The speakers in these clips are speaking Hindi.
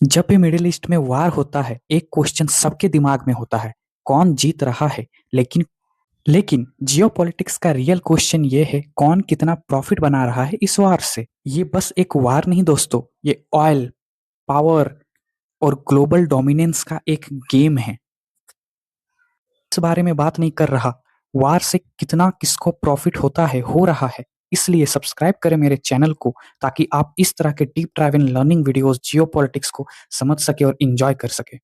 जब भी मिडिल ईस्ट में वार होता है, एक क्वेश्चन सबके दिमाग में होता है, कौन जीत रहा है? लेकिन लेकिन जियोपॉलिटिक्स का रियल क्वेश्चन ये है, कौन कितना प्रॉफिट बना रहा है इस वार से? ये बस एक वार नहीं दोस्तों, ये ऑयल, पावर और ग्लोबल डोमिनेंस का एक गेम है। इस बारे में बात नहीं कर रहा, वार से कितना किसको प्रॉफिट होता है, हो रहा है। इसलिए सब्सक्राइब करें मेरे चैनल को, ताकि आप इस तरह के deep dive in learning videos geopolitics को समझ सके और एंजॉय कर सके।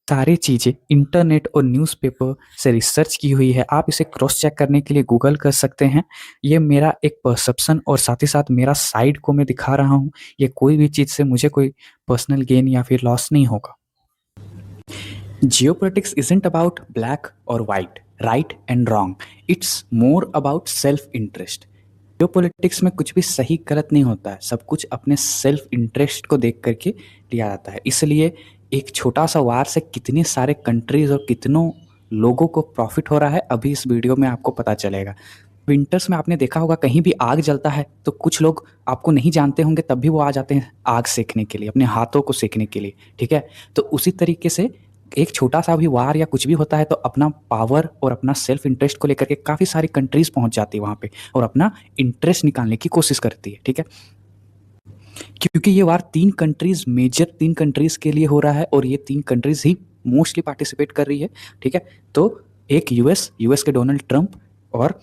सारी चीज़ें इंटरनेट और न्यूज़पेपर से रिसर्च की हुई है। आप इसे क्रॉस चेक करने के लिए गूगल कर सकते हैं। ये मेरा एक परसेप्शन और साथ ही साथ मेरा साइड को मैं दिखा रहा हूँ। ये कोई भी चीज़ से मुझे कोई पर्सनल गेन या फिर लॉस नहीं होगा। Geopolitics isn't about black or white, right and wrong. It's more about self-interest. Geopolitics में कुछ भी सही गलत नहीं होता है, सब कुछ अपने सेल्फ इंटरेस्ट को देख करके लिया जाता है। इसलिए एक छोटा सा वार से कितने सारे कंट्रीज और कितनों लोगों को प्रॉफिट हो रहा है, अभी इस वीडियो में आपको पता चलेगा। विंटर्स में आपने देखा होगा, कहीं भी आग जलता है तो कुछ लोग आपको नहीं जानते होंगे, तब भी वो आ जाते हैं आग सेकने के लिए, अपने हाथों को सेकने के लिए। ठीक है, तो उसी तरीके से एक छोटा सा भी वार या कुछ भी होता है तो अपना पावर और अपना सेल्फ इंटरेस्ट को लेकर के काफ़ी सारी कंट्रीज पहुंच जाती है वहाँ पे और अपना इंटरेस्ट निकालने की कोशिश करती है। ठीक है, क्योंकि ये वार मेजर तीन कंट्रीज के लिए हो रहा है और ये तीन कंट्रीज ही मोस्टली पार्टिसिपेट कर रही है। ठीक है, तो एक यूएस के डोनाल्ड ट्रंप और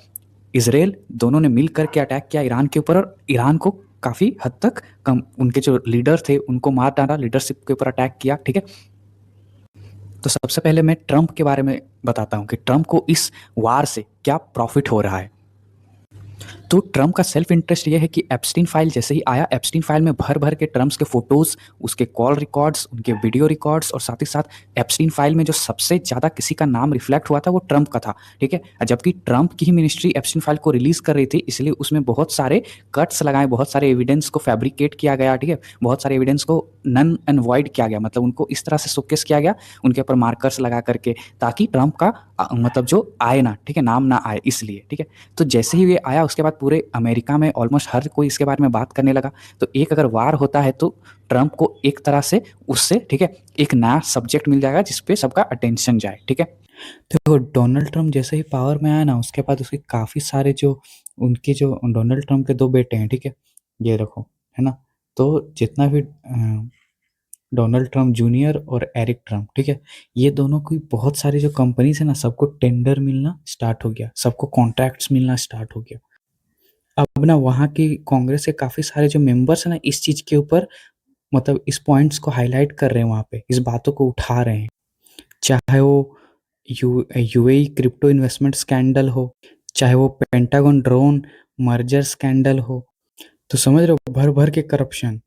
इसराइल दोनों ने मिल करके अटैक किया ईरान के ऊपर, और ईरान को काफ़ी हद तक कम, उनके जो लीडर थे उनको मार डाला, लीडरशिप के ऊपर अटैक किया। ठीक है, तो सबसे पहले मैं ट्रंप के बारे में बताता हूँ कि ट्रंप को इस वार से क्या प्रॉफिट हो रहा है। तो ट्रंप का सेल्फ इंटरेस्ट ये है कि एप्स्टीन फाइल जैसे ही आया, एप्स्टीन फाइल में भर भर के ट्रंप्स के फोटोज़, उसके कॉल रिकॉर्ड्स, उनके वीडियो रिकॉर्ड्स, और साथ ही साथ एप्स्टीन फाइल में जो सबसे ज़्यादा किसी का नाम रिफ्लेक्ट हुआ था वो ट्रंप का था। ठीक है, जबकि ट्रंप की ही मिनिस्ट्री एप्स्टीन फाइल को रिलीज़ कर रही थी, इसलिए उसमें बहुत सारे कट्स लगाए, बहुत सारे एविडेंस को फैब्रिकेट किया गया। ठीक है, बहुत सारे एविडेंस को नन एंड वॉइड किया गया, मतलब उनको इस तरह से शोकेस किया गया उनके ऊपर मार्कर्स लगा करके, ताकि ट्रंप का मतलब जो आए ना, ठीक है, नाम ना आए इसलिए। ठीक है, तो जैसे ही ये आया उसके बाद पूरे अमेरिका में ऑलमोस्ट हर कोई इसके बारे में बात करने लगा। तो एक अगर वार होता है तो ट्रंप को एक तरह से उससे, ठीक है, एक नया सब्जेक्ट मिल जाएगा जिसपे सबका अटेंशन जाए। ठीक है, तो डोनाल्ड ट्रंप जैसे ही पावर में आया ना, उसके बाद उसके काफ़ी सारे जो उनके जो डोनाल्ड ट्रंप के दो बेटे हैं, ठीक है, ये रखो, है ना, तो जितना भी डोनाल्ड ट्रंप जूनियर और एरिक ट्रंप, ठीक है, ये दोनों की बहुत सारी जो कंपनीज है ना, सबको टेंडर मिलना स्टार्ट हो गया, सबको कॉन्ट्रैक्ट्स मिलना स्टार्ट हो गया। अब ना वहाँ की कांग्रेस के काफ़ी सारे जो मेंबर्स हैं ना, इस चीज़ के ऊपर मतलब इस पॉइंट्स को हाईलाइट कर रहे हैं, वहाँ पे इस बातों को उठा रहे हैं। चाहे वो यूएई क्रिप्टो इन्वेस्टमेंट स्कैंडल हो, चाहे वो पेंटागन ड्रोन मर्जर स्कैंडल हो, तो समझ रहे हो, भर भर के करप्शन।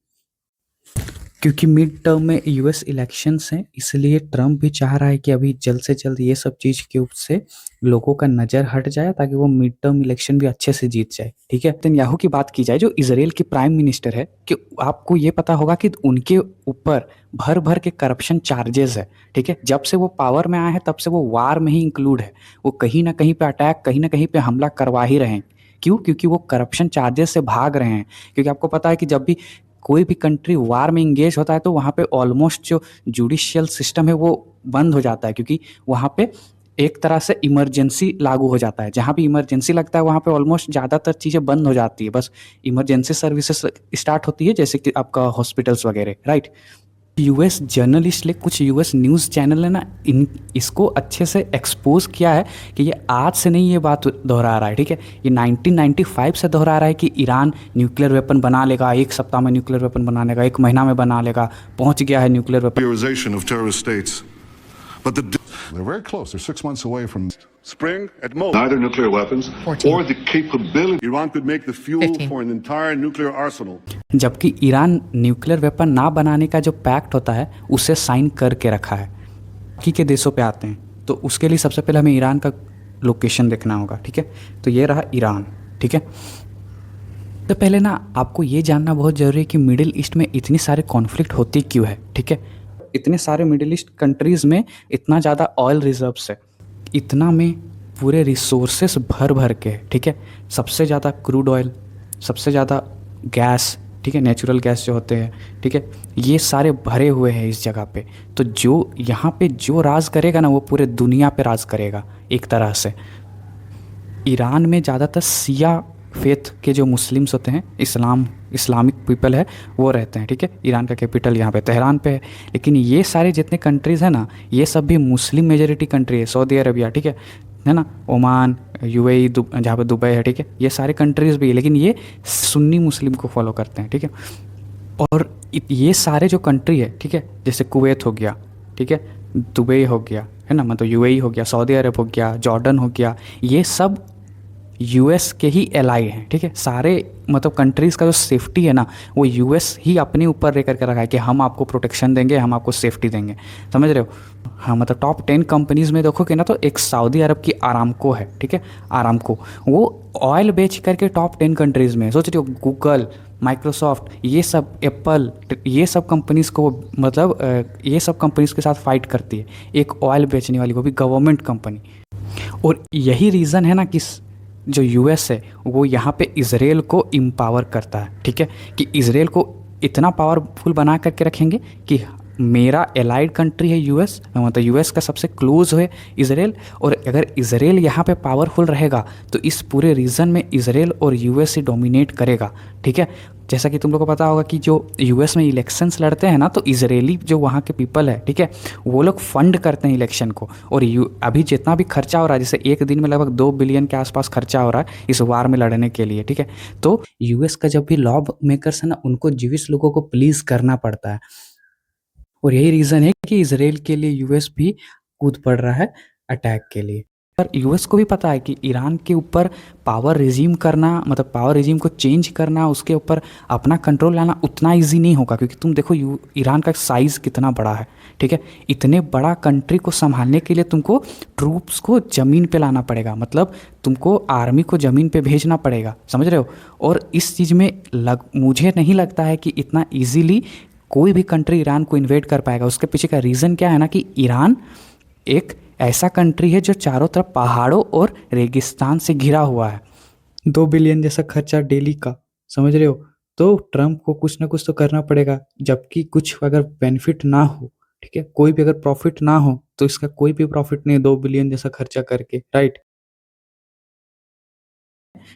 क्योंकि मिड टर्म में यूएस इलेक्शंस हैं, इसलिए ट्रंप भी चाह रहा है कि अभी जल्द से जल्द ये सब चीज़ के ऊपर से लोगों का नज़र हट जाए, ताकि वो मिड टर्म इलेक्शन भी अच्छे से जीत जाए। ठीक है, नेतन्याहू की बात की जाए जो इसराइल के प्राइम मिनिस्टर है, कि आपको ये पता होगा कि उनके ऊपर भर भर के करप्शन चार्जेस है। ठीक है, जब से वो पावर में आए हैं तब से वो वार में ही इंक्लूड है, वो कहीं ना कहीं पे अटैक, कहीं ना कहीं पे हमला करवा ही रहे हैं। क्यों? क्योंकि वो करप्शन चार्जेस से भाग रहे हैं। क्योंकि आपको पता है कि जब भी कोई भी कंट्री वार में इंगेज होता है तो वहाँ पे ऑलमोस्ट जो जुडिशियल सिस्टम है वो बंद हो जाता है, क्योंकि वहाँ पे एक तरह से इमरजेंसी लागू हो जाता है। जहाँ भी इमरजेंसी लगता है वहाँ पे ऑलमोस्ट ज़्यादातर चीज़ें बंद हो जाती है, बस इमरजेंसी सर्विसेज स्टार्ट होती है, जैसे कि आपका हॉस्पिटल्स वगैरह, राइट। यूएस जर्नलिस्ट ले, कुछ यूएस न्यूज़ चैनल है ना, इन इसको अच्छे से एक्सपोज किया है कि ये आज से नहीं ये बात दोहरा रहा है। ठीक है, ये 1995 से दोहरा रहा है कि ईरान न्यूक्लियर वेपन बना लेगा, एक सप्ताह में न्यूक्लियर वेपन बना लेगा, एक महीना में बना लेगा, पहुंच गया है nuclear weapon. But they're very close. They're 6 months away from spring at most. neither nuclear weapons 14. or the capability. Iran could make the fuel 15. for an entire nuclear arsenal. जबकि ईरान न्यूक्लियर वेपन ना बनाने का जो पैक्ट होता है उसे साइन करके रखा है। बाकी के देशों पे आते हैं, तो उसके लिए सबसे पहले हमें ईरान का लोकेशन देखना होगा। ठीक है, तो ये रहा ईरान। ठीक है, तो पहले ना आपको ये जानना बहुत ज़रूरी है कि मिडिल ईस्ट में इतनी सारे कॉन्फ्लिक्ट होती क्यों है। ठीक है, इतने सारे मिडिल ईस्ट कंट्रीज़ में इतना ज़्यादा ऑयल रिजर्व्स है, इतना में पूरे रिसोर्सेस भर भर के। ठीक है, सबसे ज़्यादा क्रूड ऑयल, सबसे ज़्यादा गैस, ठीक है, नेचुरल गैस जो होते हैं, ठीक है, ये सारे भरे हुए हैं इस जगह पे। तो जो यहाँ पे जो राज करेगा ना वो पूरे दुनिया पे राज करेगा एक तरह से। ईरान में ज़्यादातर सिया फेथ के जो मुस्लिम्स होते हैं, इस्लामिक पीपल है, वो रहते हैं, ठीक है। ईरान का कैपिटल यहाँ पे तेहरान पे है। लेकिन ये सारे जितने कंट्रीज़ हैं ना, ये सब भी मुस्लिम मेजोरिटी कंट्री है। सऊदी अरबिया, ठीक है ना, ओमान, यूएई, जहाँ पे दुबई है, ठीक है, ये सारे कंट्रीज़ भी है, लेकिन ये सुन्नी मुस्लिम को फॉलो करते हैं, ठीक है। और ये सारे जो कंट्री है, ठीक है, जैसे कुवैत हो गया, ठीक है, दुबई हो गया, है ना, मतलब यूएई हो गया, सऊदी अरब हो गया, जॉर्डन हो गया, ये सब यूएस के ही एलाई हैं, ठीक है। सारे मतलब कंट्रीज़ का जो सेफ्टी है ना, वो यूएस ही अपने ऊपर लेकर के रखा है कि हम आपको प्रोटेक्शन देंगे, हम आपको सेफ्टी देंगे, समझ रहे हो। हाँ, मतलब टॉप 10 कंपनीज़ में देखोगे ना तो एक सऊदी अरब की आरामको है, ठीक है। आरामको वो ऑयल बेच करके टॉप 10 कंट्रीज़ में, सोच रहे हो, गूगल, माइक्रोसॉफ्ट, ये सब, एप्पल, ये सब कंपनीज़ को मतलब ये सब कंपनीज़ के साथ फाइट करती है, एक ऑयल बेचने वाली, वो भी गवर्नमेंट कंपनी। और यही रीज़न है ना कि जो यूएस है वो यहाँ पे इज़राइल को एम्पावर करता है, ठीक है, कि इज़राइल को इतना पावरफुल बना करके रखेंगे कि मेरा एलाइड कंट्री है यूएस, मतलब यूएस का सबसे क्लोज है इज़राइल, और अगर इज़राइल यहाँ पे पावरफुल रहेगा तो इस पूरे रीजन में इज़राइल और यूएस ही डोमिनेट करेगा, ठीक है। जैसा कि तुम लोग को पता होगा कि जो यूएस में इलेक्शंस लड़ते हैं ना, तो इजरायली जो वहाँ के पीपल है, ठीक है, वो लोग फंड करते हैं इलेक्शन को। और अभी जितना भी खर्चा हो रहा है, जैसे एक दिन में लगभग 2 बिलियन के आसपास खर्चा हो रहा है इस वार में लड़ने के लिए, ठीक है। तो यूएस का जब भी लॉ मेकर्स है ना, उनको ज्यूइश लोगों को प्लीज करना पड़ता है, और यही रीज़न है कि इजराइल के लिए यूएस भी कूद पड़ रहा है अटैक के लिए। पर यूएस को भी पता है कि ईरान के ऊपर पावर रिजीम करना, मतलब पावर रिजीम को चेंज करना, उसके ऊपर अपना कंट्रोल लाना उतना इजी नहीं होगा, क्योंकि तुम देखो ईरान का साइज़ कितना बड़ा है, ठीक है। इतने बड़ा कंट्री को संभालने के लिए तुमको ट्रूप्स को ज़मीन पे लाना पड़ेगा, मतलब तुमको आर्मी को ज़मीन पे भेजना पड़ेगा, समझ रहे हो। और इस चीज़ में मुझे नहीं लगता है कि इतना ईजीली कोई भी कंट्री ईरान को इन्वेड कर पाएगा। उसके पीछे का रीज़न क्या है ना, कि ईरान एक ऐसा कंट्री है जो चारों तरफ पहाड़ों और रेगिस्तान से घिरा हुआ है। 2 बिलियन जैसा खर्चा डेली का, समझ रहे हो, तो ट्रम्प को कुछ ना कुछ तो करना पड़ेगा, जबकि कुछ अगर बेनिफिट ना हो, ठीक है, कोई भी अगर प्रॉफिट ना हो तो इसका कोई भी प्रॉफिट नहीं है 2 बिलियन जैसा खर्चा करके, राइट।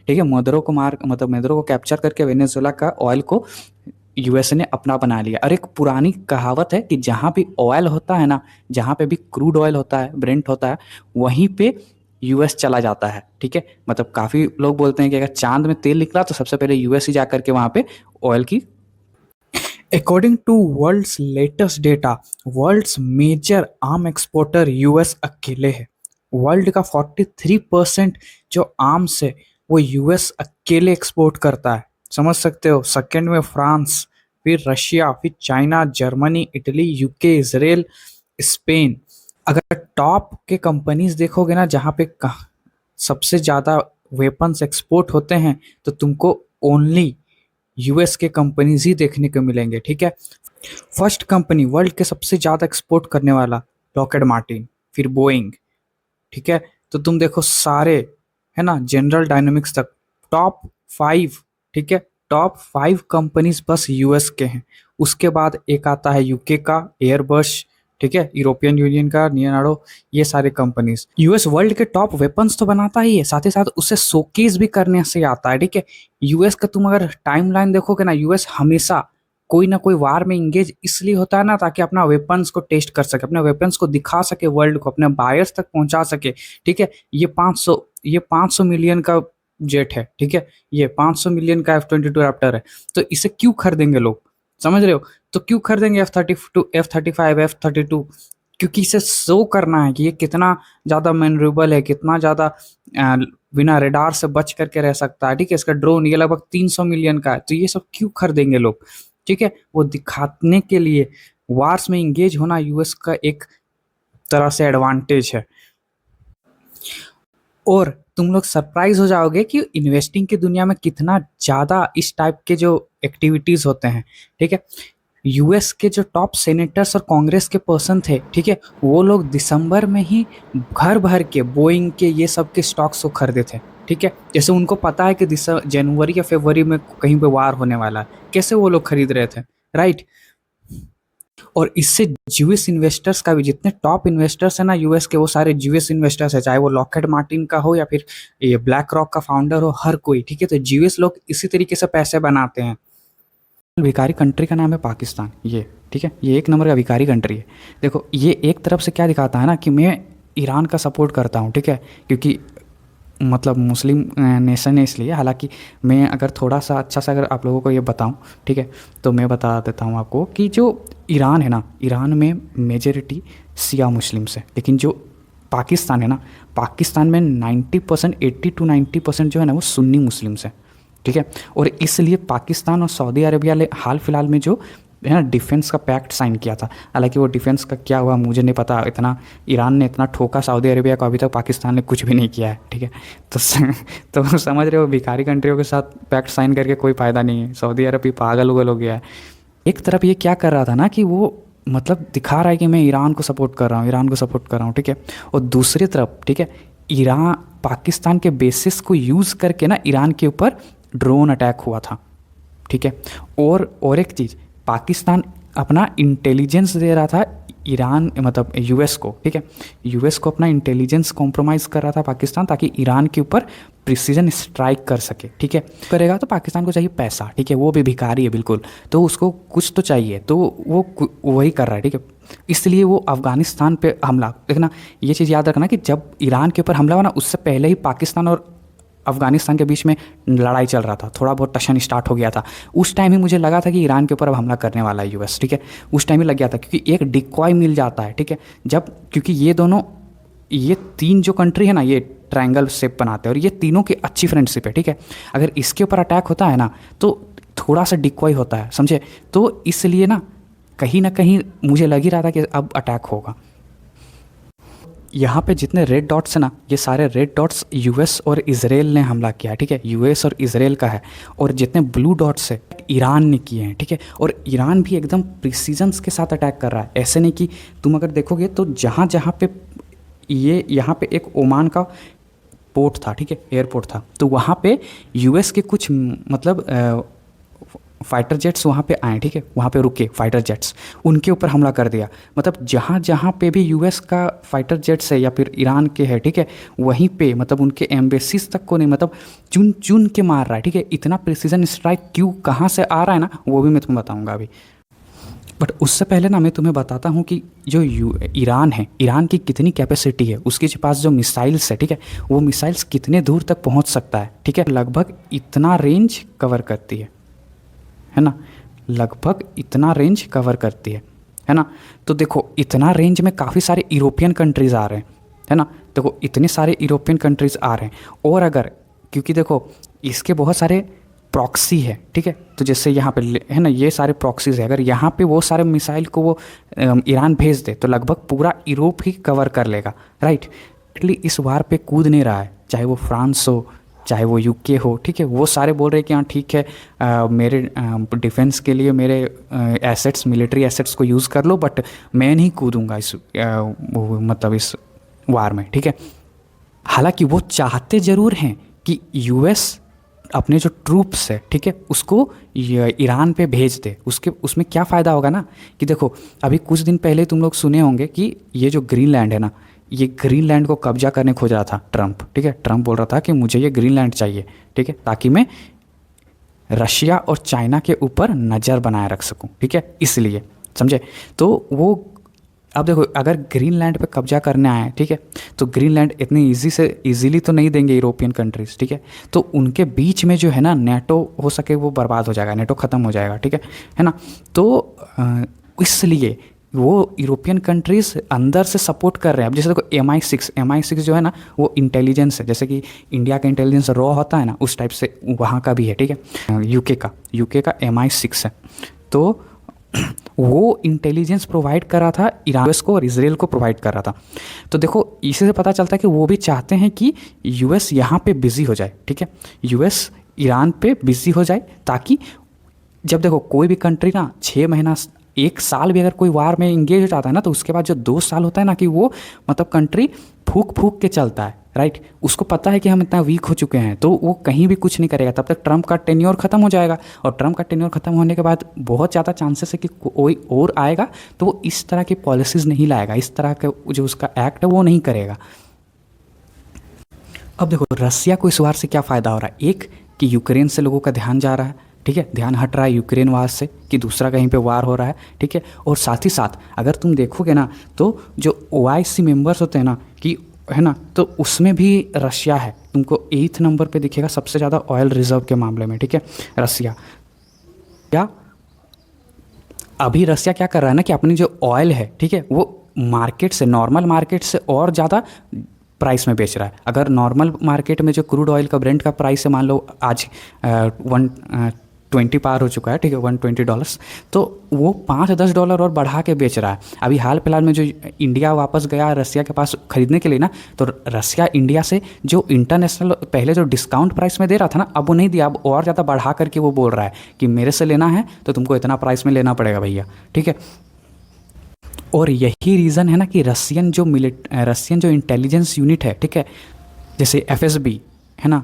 ठीक है, मैदुरो को कैप्चर करके वेनेजुएला का ऑयल को यूएस ने अपना बना लिया। और एक पुरानी कहावत है कि जहाँ भी ऑयल होता है ना, जहाँ पे भी क्रूड ऑयल होता है, ब्रेंट होता है, वहीं पे यूएस चला जाता है, ठीक है। मतलब काफ़ी लोग बोलते हैं कि अगर चांद में तेल निकला तो सबसे पहले यूएस ही जा करके वहाँ पे ऑयल की। According to world's latest data, world's major arm exporter US अकेले है। वर्ल्ड का 43% जो आर्म्स है वो यूएस अकेले एक्सपोर्ट करता है, समझ सकते हो। सेकंड में फ्रांस, फिर रशिया, फिर China, Germany, Italy, UK, Israel, Spain. अगर टॉप के कंपनीज देखोगे ना, जहाँ पे सबसे ज़्यादा वेपन्स एक्सपोर्ट होते हैं, तो तुमको ओनली यूएस के कंपनीज ही देखने को मिलेंगे, ठीक है। फर्स्ट कंपनी वर्ल्ड के सबसे ज़्यादा एक्सपोर्ट करने वाला लॉकहीड मार्टिन, फिर बोइंग, ठीक है। तो तुम देखो सारे, है ना, जनरल डायनामिक्स तक टॉप 5, ठीक है, टॉप 5 कंपनीज बस यूएस के हैं। उसके बाद एक आता है यूके का एयरबस, ठीक है, यूरोपियन यूनियन का लियोनार्डो, ये सारे कंपनीज। यूएस वर्ल्ड के टॉप वेपन्स तो बनाता ही है, साथ ही साथ उसे शोकेस भी करने से आता है, ठीक है। यूएस का तुम अगर टाइमलाइन देखोगे ना, यूएस हमेशा कोई ना कोई वार में इंगेज इसलिए होता है ना, ताकि अपना वेपन्स को टेस्ट कर सके, अपने वेपन्स को दिखा सके वर्ल्ड को, अपने बायर्स तक पहुंचा सके, ठीक है। ये 500 मिलियन का जेट है, ठीक है, ये 500 मिलियन का F-22 रैप्टर है, तो इसे क्यों खरीदेंगे लोग, समझ रहे हो। तो क्यों खरीदेंगे F-32, F-35, F-32, क्योंकि इसे शो करना है कि ये कितना ज़्यादा मैनरेबल है, कितना ज़्यादा बिना रेडार से बच करके रह सकता है, ठीक है। इसका ड्रोन ये लगभग 300 मिलियन का है, तो ये सब क्यों खरीदेंगे लोग, ठीक है। वो दिखाने के लिए वार्स में इंगेज होना यूएस का एक तरह से एडवांटेज है। और तुम लोग सरप्राइज हो जाओगे कि इन्वेस्टिंग की दुनिया में कितना ज़्यादा इस टाइप के जो एक्टिविटीज़ होते हैं, ठीक है। यूएस के जो टॉप सेनेटर्स और कांग्रेस के पर्सन थे, ठीक है, वो लोग दिसंबर में ही घर भर के बोइंग के ये सब के स्टॉक्स को खरीदे थे, ठीक है। जैसे उनको पता है कि जनवरी या फरवरी में कहीं पे वार होने वाला है, कैसे वो लोग खरीद रहे थे, राइट। और इससे यूएस इन्वेस्टर्स का भी, जितने टॉप इन्वेस्टर्स हैं ना यूएस के, वो सारे यूएस इन्वेस्टर्स है, चाहे वो लॉकहेड मार्टिन का हो या फिर ये ब्लैक रॉक का फाउंडर हो, हर कोई, ठीक है। तो यूएस लोग इसी तरीके से पैसे बनाते हैं। भिखारी कंट्री का नाम है पाकिस्तान, ये, ठीक है, ये एक नंबर का भिखारी कंट्री है। देखो ये एक तरफ से क्या दिखाता है ना कि मैं ईरान का सपोर्ट करता हूँ, ठीक है, क्योंकि मतलब मुस्लिम नेशन है इसलिए। हालांकि मैं अगर थोड़ा सा अच्छा सा अगर आप लोगों को ये बताऊं, ठीक है, तो मैं बता देता हूं आपको कि जो ईरान है ना, ईरान में मेजॉरिटी शिया मुस्लिम्स है, लेकिन जो पाकिस्तान है ना, पाकिस्तान में 90%, 80 to 90% जो है ना वो सुन्नी मुस्लिम्स हैं, ठीक है। और इसलिए पाकिस्तान और सऊदी अरेबिया ने हाल फिलहाल में जो है ना डिफेंस का पैक्ट साइन किया था। हालांकि वो डिफेंस का क्या हुआ मुझे नहीं पता, इतना ईरान ने इतना ठोका सऊदी अरेबिया को, अभी तक पाकिस्तान ने कुछ भी नहीं किया है, ठीक है। तो समझ रहे हो, भिखारी कंट्रियों के साथ पैक्ट साइन करके कोई फ़ायदा नहीं है। सऊदी अरब भी पागल उगल हो गया है। एक तरफ ये क्या कर रहा था ना कि वो मतलब दिखा रहा है कि मैं ईरान को सपोर्ट कर रहा हूँ, ईरान को सपोर्ट कर रहा हूँ, ठीक है। और दूसरी तरफ, ठीक है, ईरान पाकिस्तान के बेसिस को यूज़ करके ना ईरान के ऊपर ड्रोन अटैक हुआ था, ठीक है। और एक चीज़, पाकिस्तान अपना इंटेलिजेंस दे रहा था ईरान, मतलब यूएस को, ठीक है, यूएस को अपना इंटेलिजेंस कॉम्प्रोमाइज़ कर रहा था पाकिस्तान, ताकि ईरान के ऊपर प्रिसीजन स्ट्राइक कर सके, ठीक है। करेगा तो पाकिस्तान को चाहिए पैसा, ठीक है, वो भी भिखारी है बिल्कुल, तो उसको कुछ तो चाहिए, तो वो वही कर रहा है, ठीक है। इसलिए वो अफ़गानिस्तान पे हमला, देखना ये चीज़ याद रखना कि जब ईरान के ऊपर हमला हुआ ना, उससे पहले ही पाकिस्तान और अफ़गानिस्तान के बीच में लड़ाई चल रहा था, थोड़ा बहुत टशन स्टार्ट हो गया था। उस टाइम ही मुझे लगा था कि ईरान के ऊपर अब हमला करने वाला है यूएस, ठीक है, उस टाइम ही लग गया था, क्योंकि एक डिकॉय मिल जाता है, ठीक है, जब, क्योंकि ये तीन जो कंट्री है ना, ये ट्रायंगल शेप बनाते हैं और ये तीनों की अच्छी फ्रेंडशिप है, ठीक है। अगर इसके ऊपर अटैक होता है ना तो थोड़ा सा डिकॉय होता है, समझे। तो इसलिए ना कहीं मुझे लग ही रहा था कि अब अटैक होगा। यहाँ पे जितने रेड डॉट्स हैं ना, ये सारे रेड डॉट्स यूएस और इजराइल ने हमला किया है, ठीक है, यूएस और इजराइल का है। और जितने ब्लू डॉट्स है ईरान ने किए हैं, ठीक है। और ईरान भी एकदम प्रिसीजन्स के साथ अटैक कर रहा है, ऐसे नहीं कि तुम अगर देखोगे तो जहाँ जहाँ पे ये, यहाँ पे एक ओमान का पोर्ट था, ठीक है, एयरपोर्ट था, तो वहाँ पे यूएस के कुछ मतलब फाइटर जेट्स वहाँ पे आए, ठीक है, वहाँ पे रुके फाइटर जेट्स, उनके ऊपर हमला कर दिया। मतलब जहाँ जहाँ पे भी यूएस का फाइटर जेट्स है या फिर ईरान के है, ठीक है, वहीं पे मतलब उनके एम्बेसीज तक को नहीं, मतलब चुन चुन के मार रहा है, ठीक है। इतना प्रिसीजन स्ट्राइक क्यों, कहाँ से आ रहा है ना, वो भी मैं तुम्हें बताऊँगा अभी। बट उससे पहले ना मैं तुम्हें बताता हूँ कि जो ईरान है, ईरान की कितनी कैपेसिटी है, उसके पास जो मिसाइल्स है, ठीक है, वो मिसाइल्स कितने दूर तक पहुँच सकता है, ठीक है। लगभग इतना रेंज कवर करती है ना, लगभग इतना रेंज कवर करती है ना। तो देखो इतना रेंज में काफ़ी सारे यूरोपियन कंट्रीज़ आ रहे हैं, है ना। देखो इतने सारे यूरोपियन कंट्रीज़ आ रहे हैं, और अगर, क्योंकि देखो इसके बहुत सारे प्रॉक्सी है, ठीक है, तो जैसे यहाँ पे है ना, ये सारे प्रॉक्सीज है, अगर यहाँ पे वो सारे मिसाइल को वो ईरान भेज दे तो लगभग पूरा यूरोप ही कवर कर लेगा, राइट। इसलिए इस वार पे कूद नहीं रहा है, चाहे वो फ्रांस हो, चाहे वो यूके हो, ठीक है, वो सारे बोल रहे हैं कि हाँ ठीक है, मेरे डिफेंस के लिए मेरे एसेट्स, मिलिट्री एसेट्स को यूज़ कर लो, बट मैं नहीं कूदूंगा इस मतलब इस वार में, ठीक है। हालांकि वो चाहते ज़रूर हैं कि यूएस अपने जो ट्रूप्स है, ठीक है, उसको ईरान पे भेज दे। उसमें क्या फ़ायदा होगा ना कि देखो अभी कुछ दिन पहले तुम लोग सुने होंगे कि ये जो ग्रीनलैंड है ना, ये ग्रीनलैंड को कब्जा करने खोज रहा था ट्रंप, ठीक है। ट्रंप बोल रहा था कि मुझे ये ग्रीनलैंड चाहिए, ठीक है, ताकि मैं रशिया और चाइना के ऊपर नज़र बनाए रख सकूं, ठीक है, इसलिए, समझे। तो वो अब देखो अगर ग्रीनलैंड पे कब्जा करने आए, ठीक है, तो ग्रीनलैंड इतनी ईजीली तो नहीं देंगे यूरोपियन कंट्रीज़, ठीक है। तो उनके बीच में जो है ना NATO हो सके वो बर्बाद हो जाएगा, NATO ख़त्म हो जाएगा, ठीक है ना। तो इसलिए वो यूरोपियन कंट्रीज़ अंदर से सपोर्ट कर रहे हैं। अब जैसे देखो MI6 जो है ना, वो इंटेलिजेंस है, जैसे कि इंडिया का इंटेलिजेंस रॉ होता है ना, उस टाइप से वहाँ का भी है, ठीक है। यूके का MI6 है, तो वो इंटेलिजेंस प्रोवाइड कर रहा था यूएस को और इजराइल को प्रोवाइड कर रहा था। तो देखो इसी से पता चलता है कि वो भी चाहते हैं कि यूएस यहाँ पे बिजी हो जाए, ठीक है, यूएस ईरान पे बिजी हो जाए, ताकि जब देखो कोई भी कंट्री ना 6 महीना 1 साल भी अगर कोई वार में इंगेज हो जाता है ना, तो उसके बाद जो 2 साल होता है ना, कि वो मतलब कंट्री फूक के चलता है, राइट। उसको पता है कि हम इतना वीक हो चुके हैं, तो वो कहीं भी कुछ नहीं करेगा। तब तक ट्रम्प का टेन्योर खत्म हो जाएगा, और ट्रम्प का टेन्योर खत्म होने के बाद बहुत ज़्यादा चांसेस है कि कोई और आएगा तो वो इस तरह की पॉलिसीज़ नहीं लाएगा, इस तरह का जो उसका एक्ट है वो नहीं करेगा। अब देखो रसिया को इस वार से क्या फ़ायदा हो रहा है। एक कि यूक्रेन से लोगों का ध्यान जा रहा है, ठीक है, ध्यान हट रहा है यूक्रेन वार से कि दूसरा कहीं पे वार हो रहा है, ठीक है। और साथ ही साथ अगर तुम देखोगे ना तो जो OIC मेंबर्स होते हैं ना कि है ना, तो उसमें भी रशिया है। तुमको 8th नंबर पे दिखेगा सबसे ज़्यादा ऑयल रिजर्व के मामले में, ठीक है, रसिया। क्या अभी रसिया क्या कर रहा है ना कि अपनी जो ऑयल है, ठीक है, वो मार्केट से, नॉर्मल मार्केट से और ज़्यादा प्राइस में बेच रहा है। अगर नॉर्मल मार्केट में जो क्रूड ऑयल का ब्रेंट का प्राइस है, मान लो आज 120 पार हो चुका है, ठीक है, $120, तो वो $5-10 और बढ़ा के बेच रहा है। अभी हाल फिलहाल में जो इंडिया वापस गया रसिया के पास खरीदने के लिए ना, तो रसिया इंडिया से जो इंटरनेशनल पहले जो डिस्काउंट प्राइस में दे रहा था ना, अब वो नहीं दिया, अब और ज़्यादा बढ़ा करके वो बोल रहा है कि मेरे से लेना है तो तुमको इतना प्राइस में लेना पड़ेगा भैया, ठीक है। और यही रीज़न है ना कि रसियन जो इंटेलिजेंस यूनिट है, ठीक है, जैसे FSB है ना,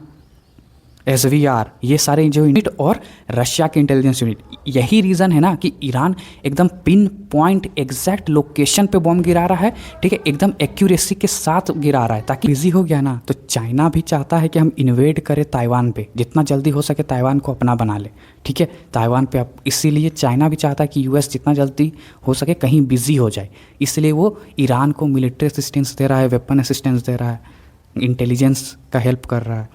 SVR, ये सारे जो यूनिट और रशिया के इंटेलिजेंस यूनिट, यही रीज़न है ना कि ईरान एकदम पिन पॉइंट एग्जैक्ट लोकेशन पे बॉम्ब गिरा रहा है, ठीक है, एकदम एक्यूरेसी के साथ गिरा रहा है, ताकि बिजी हो गया ना तो चाइना भी चाहता है कि हम इन्वेड करें ताइवान पे, जितना जल्दी हो सके ताइवान को अपना बना ले, ठीक है, ताइवान पे। अब इसीलिए चाइना भी चाहता है कि US जितना जल्दी हो सके कहीं बिजी हो जाए, इसलिए वो ईरान को मिलिट्री असिस्टेंस दे रहा है, वेपन असिस्टेंस दे रहा है, इंटेलिजेंस का हेल्प कर रहा है।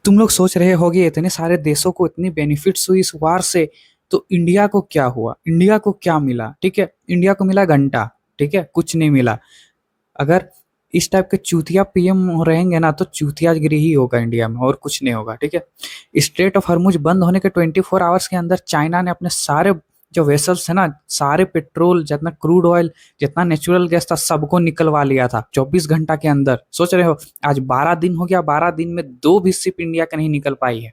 तुम लोग सोच रहे होगे इतने सारे देशों को इतनी बेनिफिट्स हुई इस वार से, तो इंडिया को क्या हुआ, इंडिया को क्या मिला, ठीक है, इंडिया को मिला घंटा, ठीक है, कुछ नहीं मिला। अगर इस टाइप के चूतिया PM रहेंगे ना तो चूतियागिरी ही होगा इंडिया में, और कुछ नहीं होगा, ठीक है। स्ट्रेट ऑफ हॉर्मुज बंद होने के 24 आवर्स के अंदर चाइना ने अपने सारे जो वेसल्स है ना, सारे पेट्रोल, जितना क्रूड ऑयल, जितना नेचुरल गैस था, सबको निकलवा लिया था 24 घंटा के अंदर। सोच रहे हो आज 12 दिन हो गया, 12 दिन में 2 भी शिप इंडिया का नहीं निकल पाई है,